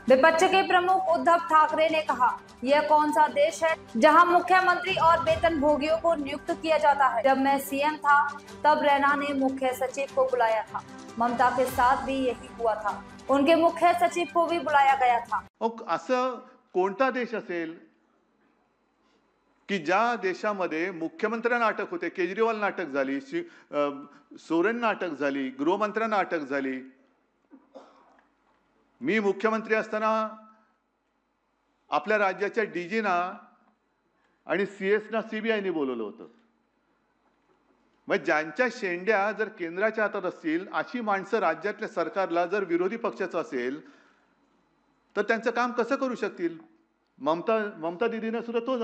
विपक्ष के प्रमुख उद्धव ठाकरे ने कहा, यह कौन सा देश है जहां मुख्यमंत्री और वेतन भोगियों को नियुक्त किया जाता है। जब मैं सीएम था तब रैना ने मुख्य सचिव को बुलाया था। ममता के साथ भी यही हुआ था, उनके मुख्य सचिव को भी बुलाया गया था। असं कोणता देश असेल की ज्या देशामध्ये मुख्यमंत्र्यांना अटक होते, केजरीवाल अटक झाली, सोरेन अटक झाली, गृहमंत्र्यांना अटक झाली। मी मुख्यमंत्री असताना आपल्या राज्याच्या डीजीना आणि सीएसना सीबीआयने बोलवलं होतं। मग ज्यांच्या शेंड्या जर केंद्राच्या हातात असतील अशी माणसं राज्यातल्या सरकारला जर विरोधी पक्षाचं असेल तर त्यांचं काम कसं करू शकतील। ममता दीदीने सुद्धा तो